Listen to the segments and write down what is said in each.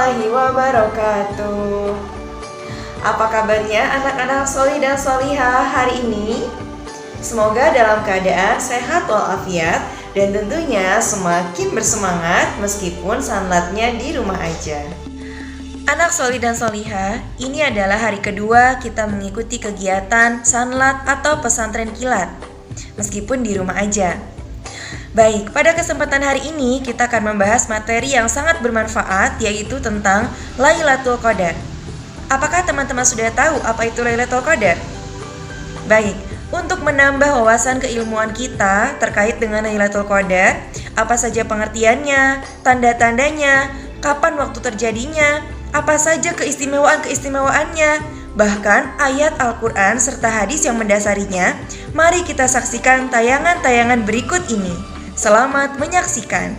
warahmatullahi wabarakatuh. Apa kabarnya anak-anak solih dan solihah hari ini? Semoga dalam keadaan sehat walafiat dan tentunya semakin bersemangat meskipun sanlatnya di rumah aja. Anak solih dan solihah, ini adalah hari kedua kita mengikuti kegiatan sanlat atau pesantren kilat meskipun di rumah aja. Baik, pada kesempatan hari ini kita akan membahas materi yang sangat bermanfaat, yaitu tentang Lailatul Qadar. Apakah teman-teman sudah tahu apa itu Lailatul Qadar? Baik, untuk menambah wawasan keilmuan kita terkait dengan Lailatul Qadar, apa saja pengertiannya, tanda-tandanya, kapan waktu terjadinya, apa saja keistimewaan-keistimewaannya, bahkan ayat Al-Quran serta hadis yang mendasarinya, mari kita saksikan tayangan-tayangan berikut ini. Selamat menyaksikan.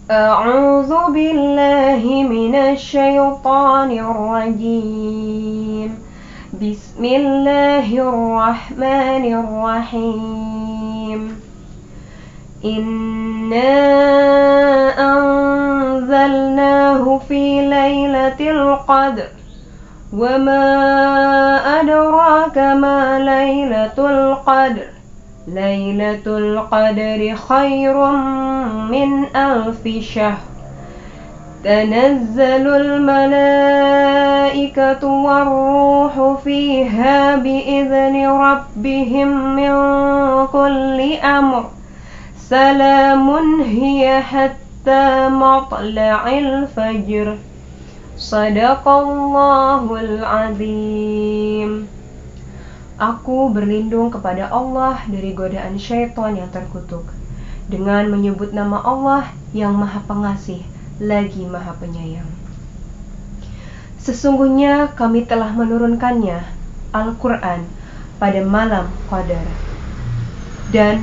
A'udzu billahi minasy syaithanir rajim. Bismillahirrahmanirrahim. Inna anzalnahu fi lailatul qadr. وَمَا أَدْرَاكَ مَا لَيْلَةُ الْقَدْرِ لَيْلَةُ الْقَدْرِ خَيْرٌ مِّنْ أَلْفِ شَهْرٍ تَنَزَّلُ الْمَلَائِكَةُ وَالرُّوحُ فِيهَا بِإِذْنِ رَبِّهِمْ مِنْ كُلِّ أَمْرٍ سَلَامٌ هِيَ حَتَّى مَطْلَعِ الْفَجْرِ. Shadaqallahul azim. Aku berlindung kepada Allah dari godaan syaitan yang terkutuk dengan menyebut nama Allah yang Maha Pengasih lagi Maha Penyayang. Sesungguhnya kami telah menurunkannya, Al-Quran, pada malam Qadar. Dan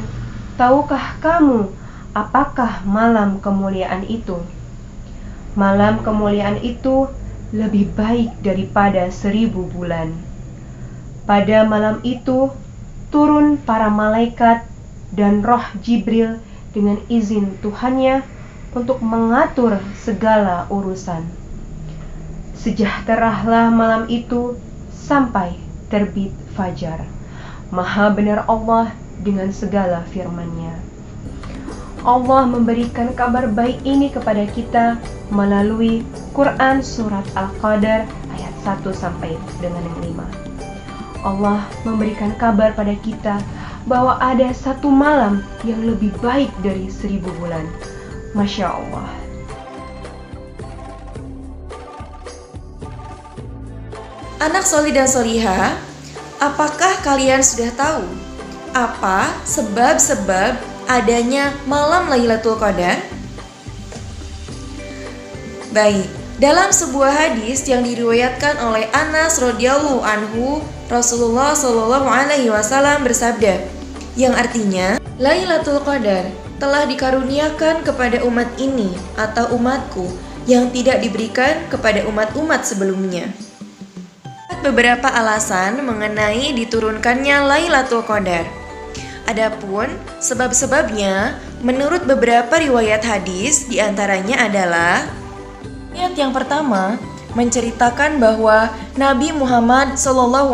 tahukah kamu apakah malam kemuliaan itu? Malam kemuliaan itu lebih baik daripada 1000 bulan. Pada malam itu turun para malaikat dan roh Jibril dengan izin Tuhannya untuk mengatur segala urusan. Sejahteralah malam itu sampai terbit fajar. Maha benar Allah dengan segala firman-Nya. Allah memberikan kabar baik ini kepada kita melalui Quran surat Al-Qadar ayat 1 sampai dengan yang 5. Allah memberikan kabar pada kita bahwa ada satu malam yang lebih baik dari 1000 bulan. Masya Allah. Anak solih dan solihah, apakah kalian sudah tahu apa sebab-sebab adanya malam Lailatul Qadar? Baik, dalam sebuah hadis yang diriwayatkan oleh Anas radhiyallahu anhu, Rasulullah shallallahu alaihi wasallam bersabda, yang artinya Lailatul Qadar telah dikaruniakan kepada umat ini atau umatku yang tidak diberikan kepada umat-umat sebelumnya. Beberapa alasan mengenai diturunkannya Lailatul Qadar. Adapun sebab-sebabnya, menurut beberapa riwayat hadis, diantaranya adalah ayat yang pertama menceritakan bahwa Nabi Muhammad SAW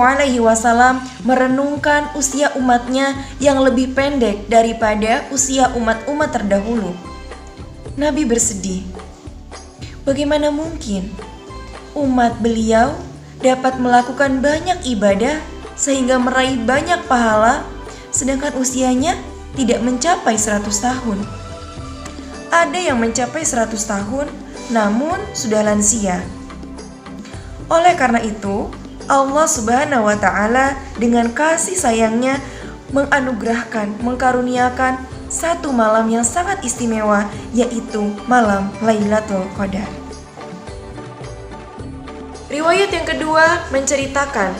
merenungkan usia umatnya yang lebih pendek daripada usia umat-umat terdahulu. Nabi bersedih, bagaimana mungkin umat beliau dapat melakukan banyak ibadah sehingga meraih banyak pahala, sedangkan usianya tidak mencapai 100 tahun. Ada yang mencapai 100 tahun, namun sudah lansia. Oleh karena itu, Allah Subhanahu wa Ta'ala dengan kasih sayangnya mengkaruniakan satu malam yang sangat istimewa, yaitu malam Lailatul Qadar. Riwayat yang kedua menceritakan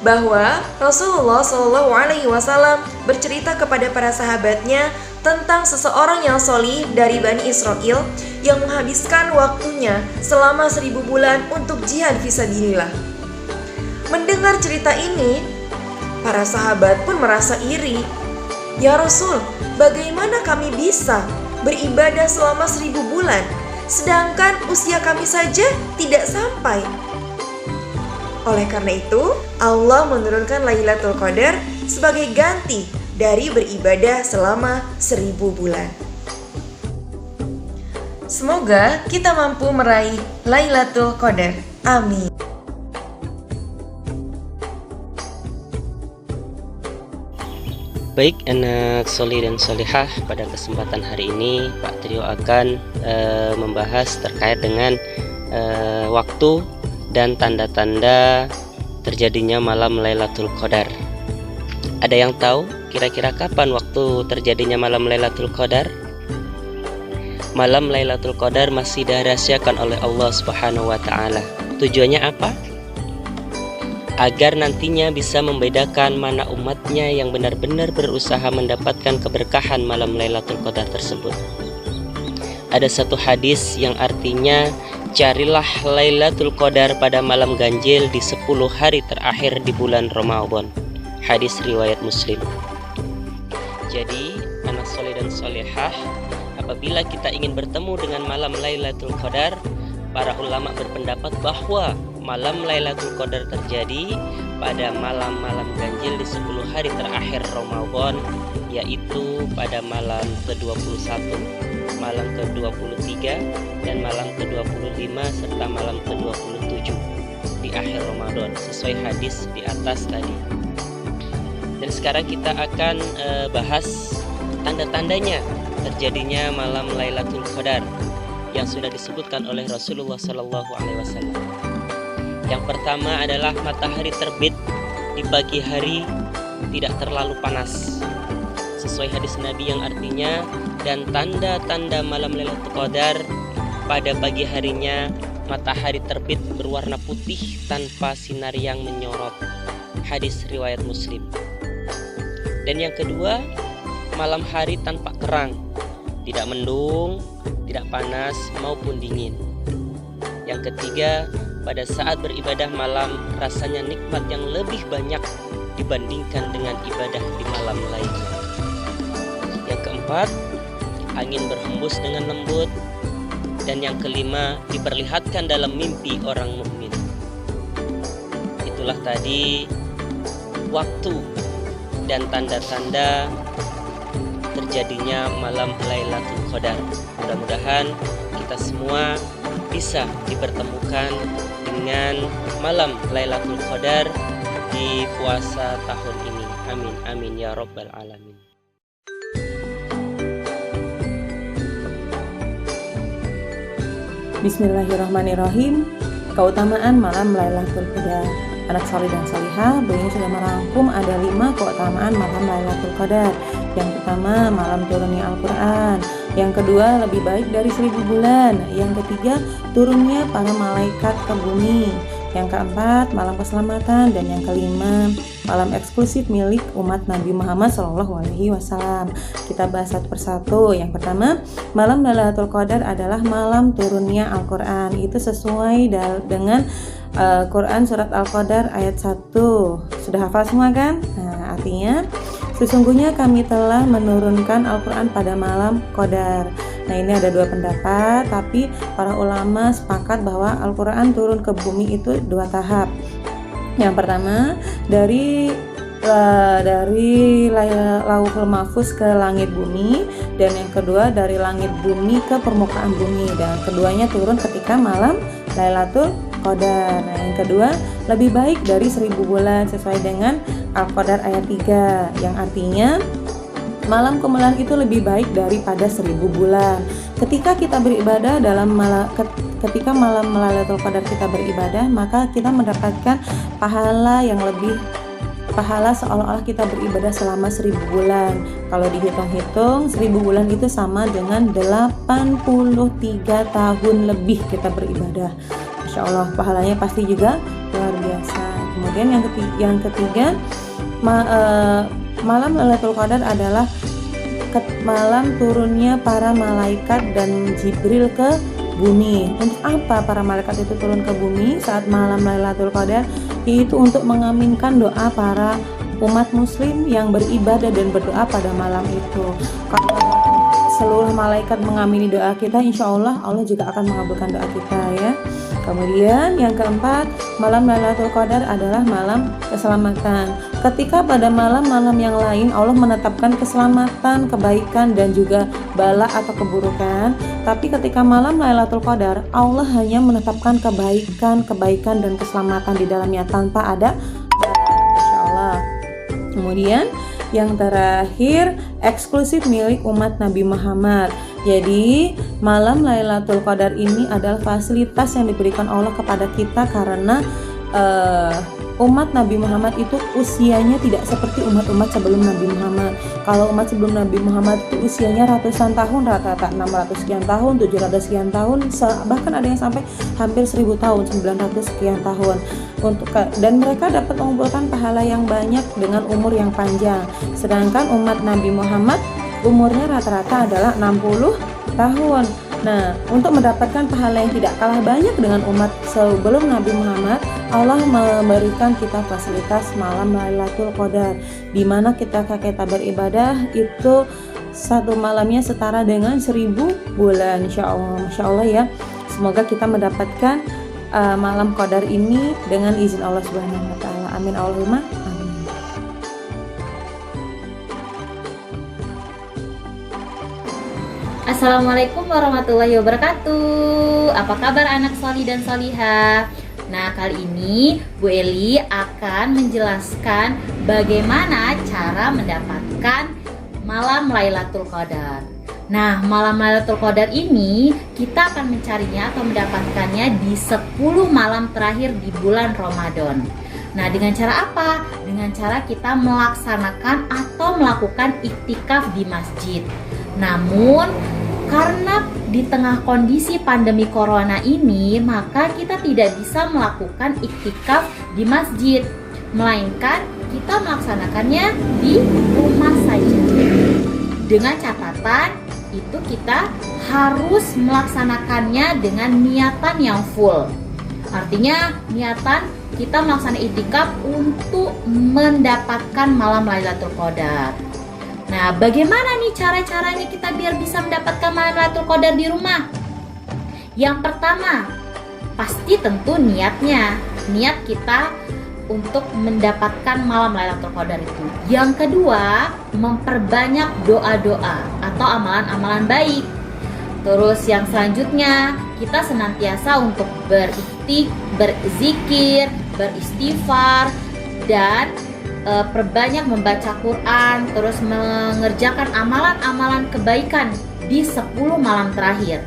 bahwa Rasulullah SAW bercerita kepada para sahabatnya tentang seseorang yang solih dari Bani Israel yang menghabiskan waktunya selama 1000 bulan untuk jihad fisabilillah. Mendengar cerita ini, para sahabat pun merasa iri. "Ya Rasul, bagaimana kami bisa beribadah selama 1000 bulan, sedangkan usia kami saja tidak sampai?" Oleh karena itu, Allah menurunkan Lailatul Qadar sebagai ganti dari beribadah selama 1000 bulan. Semoga kita mampu meraih Lailatul Qadar. Amin. Baik anak solih dan solihah, pada kesempatan hari ini Pak Trio akan membahas terkait dengan waktu dan tanda-tanda terjadinya malam Lailatul Qadar. Ada yang tahu kira-kira kapan waktu terjadinya malam Lailatul Qadar? Malam Lailatul Qadar masih dirahasiakan oleh Allah Subhanahu wa taala. Tujuannya apa? Agar nantinya bisa membedakan mana umatnya yang benar-benar berusaha mendapatkan keberkahan malam Lailatul Qadar tersebut. Ada satu hadis yang artinya, carilah Lailatul Qadar pada malam ganjil di 10 hari terakhir di bulan Ramadan. Hadis riwayat Muslim. Jadi, anak soleh dan solehah, apabila kita ingin bertemu dengan malam Lailatul Qadar, para ulama berpendapat bahwa malam Lailatul Qadar terjadi pada malam-malam ganjil di 10 hari terakhir Ramadan, yaitu pada malam ke-21, malam ke-23, dan malam ke-25 serta malam ke-27 di akhir Ramadan, sesuai hadis di atas tadi. Dan sekarang kita akan bahas tanda-tandanya terjadinya malam Lailatul Qadar yang sudah disebutkan oleh Rasulullah SAW. Yang pertama adalah matahari terbit di pagi hari tidak terlalu panas, sesuai hadis Nabi yang artinya, dan tanda-tanda malam Lailatul Qadar pada pagi harinya matahari terbit berwarna putih tanpa sinar yang menyorot. Hadis riwayat Muslim. Dan yang kedua, malam hari tanpa terang, tidak mendung, tidak panas maupun dingin. Yang ketiga, pada saat beribadah malam rasanya nikmat yang lebih banyak dibandingkan dengan ibadah di malam lainnya. Yang keempat, angin berhembus dengan lembut. Dan yang kelima, diperlihatkan dalam mimpi orang mukmin. Itulah tadi waktu dan tanda-tanda terjadinya malam Lailatul Qadar. Mudah-mudahan kita semua bisa dipertemukan dengan malam Lailatul Qadar di puasa tahun ini. Amin amin ya rabbal alamin. Bismillahirrahmanirrahim. Keutamaan malam Lailatul Qadar. Anak soleh dan solihah, Bu ini sudah merangkum ada 5 keutamaan malam Lailatul Qadar. Yang pertama, malam turunnya Al-Quran. Yang kedua, lebih baik dari 1000 bulan. Yang ketiga, turunnya para malaikat ke bumi. Yang keempat, malam keselamatan. Dan yang kelima, malam eksklusif milik umat Nabi Muhammad SAW. Kita bahas satu persatu. Yang pertama, malam Lailatul Qadar adalah malam turunnya Al-Quran. Itu sesuai dengan Quran surat Al-Qadar ayat 1. Sudah hafal semua kan? Nah, artinya sesungguhnya kami telah menurunkan Al-Quran pada malam Qadar. Nah, ini ada 2 pendapat, tapi para ulama sepakat bahwa Al-Quran turun ke bumi itu 2 tahap. Yang pertama, dari Lauhul Mahfuz ke langit bumi, dan yang kedua dari langit bumi ke permukaan bumi, dan keduanya turun ketika malam Lailatul Qadar. Nah, yang kedua, lebih baik dari 1000 bulan sesuai dengan Al-Qadar ayat 3, yang artinya malam kemuliaan itu lebih baik daripada 1000 bulan. Ketika kita beribadah ketika malam Lailatul Qadar kita beribadah, maka kita mendapatkan pahala yang lebih, pahala seolah-olah kita beribadah selama 1000 bulan. Kalau dihitung-hitung, 1000 bulan itu sama dengan 83 tahun lebih kita beribadah. Masya Allah, pahalanya pasti juga luar biasa. Kemudian yang ketiga, malam Lailatul Qadar adalah malam turunnya para malaikat dan Jibril ke bumi. Untuk apa para malaikat itu turun ke bumi saat malam Lailatul Qadar? Itu untuk mengaminkan doa para umat muslim yang beribadah dan berdoa pada malam itu. Kalau seluruh malaikat mengamini doa kita, insya Allah Allah juga akan mengabulkan doa kita ya. Kemudian yang keempat, malam Lailatul Qadar adalah malam keselamatan. Ketika pada malam-malam yang lain Allah menetapkan keselamatan, kebaikan dan juga bala atau keburukan, tapi ketika malam Lailatul Qadar Allah hanya menetapkan kebaikan dan keselamatan di dalamnya tanpa ada bala, insya Allah. Kemudian yang terakhir, eksklusif milik umat Nabi Muhammad. Jadi malam Lailatul Qadar ini adalah fasilitas yang diberikan Allah kepada kita karena umat Nabi Muhammad itu usianya tidak seperti umat-umat sebelum Nabi Muhammad. Kalau umat sebelum Nabi Muhammad itu usianya ratusan tahun, rata-rata 600 sekian tahun, 700 sekian tahun, bahkan ada yang sampai hampir 1000 tahun, 900 sekian tahun. Dan mereka dapat mengumpulkan pahala yang banyak dengan umur yang panjang. Sedangkan umat Nabi Muhammad umurnya rata-rata adalah 60 tahun. Nah, untuk mendapatkan pahala yang tidak kalah banyak dengan umat sebelum Nabi Muhammad, Allah memberikan kita fasilitas malam Lailatul Qadar, di mana kita beribadah itu satu malamnya setara dengan 1000 bulan, insya Allah ya. Semoga kita mendapatkan malam Qadar ini dengan izin Allah Subhanahu wa taala. Amin Allahumma amin. Assalamualaikum warahmatullahi wabarakatuh. Apa kabar anak solih dan solihah? Nah, kali ini Bu Eli akan menjelaskan bagaimana cara mendapatkan malam Lailatul Qadar. Nah, malam Lailatul Qadar ini kita akan mencarinya atau mendapatkannya di 10 malam terakhir di bulan Ramadan. Nah, dengan cara apa? Dengan cara kita melaksanakan atau melakukan iktikaf di masjid. Namun, karena di tengah kondisi pandemi corona ini, maka kita tidak bisa melakukan iktikaf di masjid, melainkan kita melaksanakannya di rumah saja. Dengan catatan, itu kita harus melaksanakannya dengan niatan yang full. Artinya, niatan kita melaksanakan iktikaf untuk mendapatkan malam Lailatul Qadar. Nah, bagaimana nih cara-caranya kita biar bisa mendapatkan malam Lailatul Qadar di rumah? Yang pertama, pasti tentu niatnya. Niat kita untuk mendapatkan malam Lailatul Qadar itu. Yang kedua, memperbanyak doa-doa atau amalan-amalan baik. Terus yang selanjutnya, kita senantiasa untuk berzikir, beristighfar, dan perbanyak membaca Quran, terus mengerjakan amalan-amalan kebaikan di 10 malam terakhir.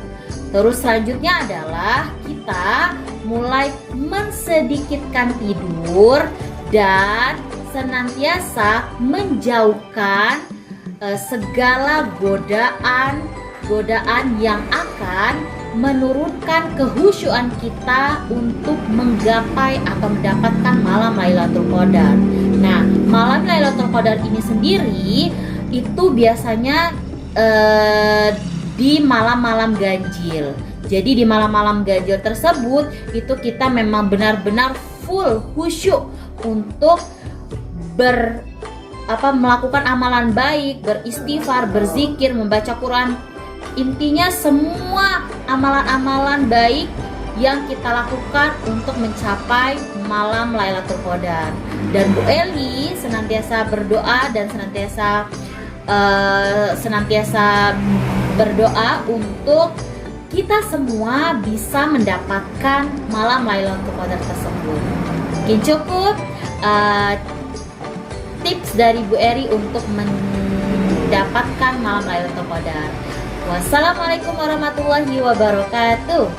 Terus selanjutnya adalah kita mulai mensedikitkan tidur dan senantiasa menjauhkan segala godaan yang akan menurunkan kehusyuan kita untuk menggapai atau mendapatkan malam Lailatul Qadar. Nah, malam Lailatul Qadar ini sendiri itu biasanya di malam-malam ganjil. Jadi di malam-malam ganjil tersebut itu kita memang benar-benar full khusyuk untuk melakukan amalan baik, beristighfar, berzikir, membaca Quran. Intinya semua amalan-amalan baik yang kita lakukan untuk mencapai malam Lailatul Qadar. Dan Bu Eli senantiasa berdoa dan senantiasa berdoa untuk kita semua bisa mendapatkan malam Lailatul Qadar tersebut. Mungkin cukup tips dari Bu Eri untuk mendapatkan malam Lailatul Qadar. Wassalamualaikum warahmatullahi wabarakatuh.